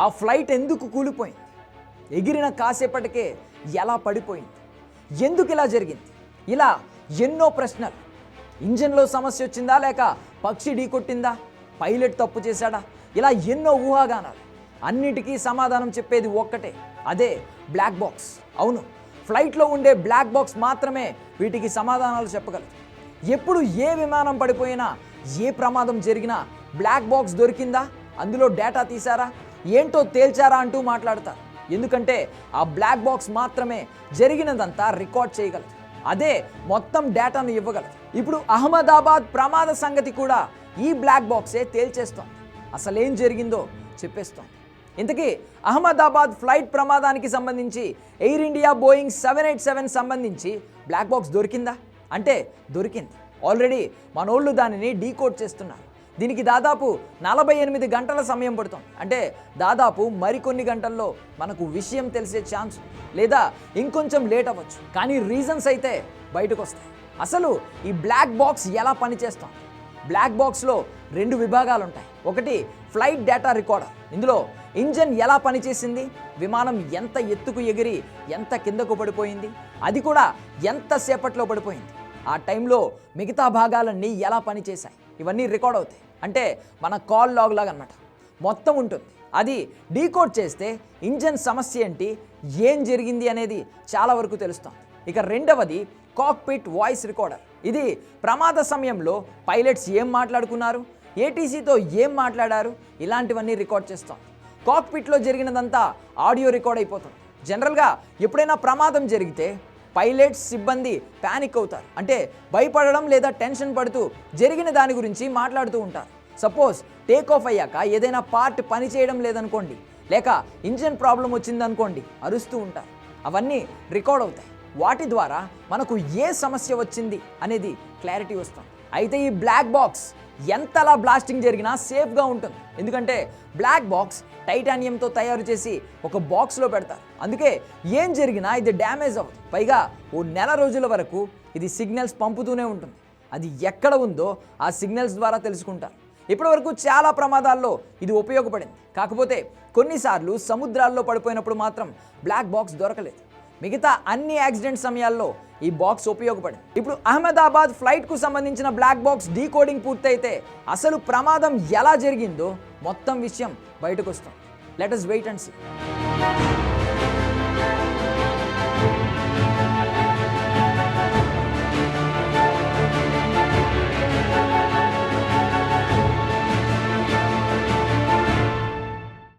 ఆ ఫ్లైట్ ఎందుకు కూలిపోయింది, ఎగిరిన కాసేపటికే ఎలా పడిపోయింది, ఎందుకు ఇలా జరిగింది, ఇలా ఎన్నో ప్రశ్నలు. ఇంజన్లో సమస్య వచ్చిందా, లేక పక్షి ఢీకొట్టిందా, పైలట్ తప్పు చేశాడా, ఇలా ఎన్నో ఊహాగానాలు. అన్నిటికీ సమాధానం చెప్పేది ఒక్కటే, అదే బ్లాక్ బాక్స్. అవును, ఫ్లైట్లో ఉండే బ్లాక్ బాక్స్ మాత్రమే వీటికి సమాధానాలు చెప్పగలదు. ఎప్పుడు ఏ విమానం పడిపోయినా, ఏ ప్రమాదం జరిగినా బ్లాక్ బాక్స్ దొరికిందా, అందులో డేటా తీశారా, ఏంటో తేల్చారా అంటూ మాట్లాడతారు. ఎందుకంటే ఆ బ్లాక్ బాక్స్ మాత్రమే జరిగినదంతా రికార్డ్ చేయగలదు, అదే మొత్తం డేటాను ఇవ్వగలదు. ఇప్పుడు అహ్మదాబాద్ ప్రమాద సంగతి కూడా ఈ బ్లాక్ బాక్సే తేల్చేస్తోంది, అసలేం జరిగిందో చెప్పేస్తోంది. ఇంతకీ అహ్మదాబాద్ ఫ్లైట్ ప్రమాదానికి సంబంధించి ఎయిర్ ఇండియా బోయింగ్ 787 సంబంధించి బ్లాక్ బాక్స్ దొరికిందా అంటే దొరికింది. ఆల్రెడీ మనోళ్ళు దానిని డీకోడ్ చేస్తున్నారు. దీనికి దాదాపు 48 గంటల సమయం పడుతుంది. అంటే దాదాపు మరికొన్ని గంటల్లో మనకు విషయం తెలిసే ఛాన్స్, లేదా ఇంకొంచెం లేట్ అవ్వచ్చు. కానీ రీజన్స్ అయితే బయటకు వస్తాయి. అసలు ఈ బ్లాక్ బాక్స్ ఎలా పనిచేస్తాం? బ్లాక్ బాక్స్లో 2 విభాగాలు ఉంటాయి. ఒకటి ఫ్లైట్ డేటా రికార్డర్. ఇందులో ఇంజన్ ఎలా పనిచేసింది, విమానం ఎంత ఎత్తుకు ఎగిరి ఎంత కిందకు పడిపోయింది, అది కూడా ఎంతసేపట్లో పడిపోయింది, ఆ టైంలో మిగతా భాగాలన్నీ ఎలా పనిచేశాయి, ఇవన్నీ రికార్డ్ అవుతాయి. అంటే మన కాల్ లాగ్ లాగా అన్నమాట, మొత్తం ఉంటుంది. అది డీకోడ్ చేస్తే ఇంజన్ సమస్య ఏంటి, ఏం జరిగింది అనేది చాలా వరకు తెలుస్తుంది. ఇక రెండవది కాక్పిట్ వాయిస్ రికార్డర్. ఇది ప్రమాద సమయంలో పైలట్స్ ఏం మాట్లాడుకున్నారు, ఏటీసీతో ఏం మాట్లాడారు, ఇలాంటివన్నీ రికార్డ్ చేస్తాం. కాక్పిట్లో జరిగినదంతా ఆడియో రికార్డ్ అయిపోతుంది. జనరల్గా ఎప్పుడైనా ప్రమాదం జరిగితే పైలట్స్, సిబ్బంది ప్యానిక్ అవుతారు. అంటే భయపడడం లేదా టెన్షన్ పడుతూ జరిగిన దాని గురించి మాట్లాడుతూ ఉంటారు. సపోజ్ టేక్ ఆఫ్ అయ్యాక ఏదైనా పార్ట్ పని చేయడం లేదనుకోండి, లేక ఇంజిన్ ప్రాబ్లం వచ్చిందనుకోండి, అరుస్తూ ఉంటారు. అవన్నీ రికార్డ్ అవుతాయి. వాటి ద్వారా మనకు ఏ సమస్య వచ్చింది అనేది క్లారిటీ వస్తుంది. అయితే ఈ బ్లాక్ బాక్స్ ఎంతలా బ్లాస్టింగ్ జరిగినా సేఫ్గా ఉంటుంది. ఎందుకంటే బ్లాక్ బాక్స్ టైటానియంతో తయారు చేసి ఒక బాక్స్లో పెడతారు. అందుకే ఏం జరిగినా ఇది డ్యామేజ్ అవ్వదు. పైగా ఓ నెల రోజుల వరకు ఇది సిగ్నల్స్ పంపుతూనే ఉంటుంది. అది ఎక్కడ ఉందో ఆ సిగ్నల్స్ ద్వారా తెలుసుకుంటారు. ఇప్పటివరకు చాలా ప్రమాదాల్లో ఇది ఉపయోగపడింది. కాకపోతే కొన్నిసార్లు సముద్రాల్లో పడిపోయినప్పుడు మాత్రం బ్లాక్ బాక్స్ దొరకలేదు. మిగతా అన్ని యాక్సిడెంట్ సమయాల్లో ఈ బాక్స్ ఉపయోగపడింది. ఇప్పుడు అహ్మదాబాద్ ఫ్లైట్కు సంబంధించిన బ్లాక్ బాక్స్ డీకోడింగ్ పూర్తయితే అసలు ప్రమాదం ఎలా జరిగిందో మొత్తం విషయం బయటకు వస్తుంది. Let us wait and see.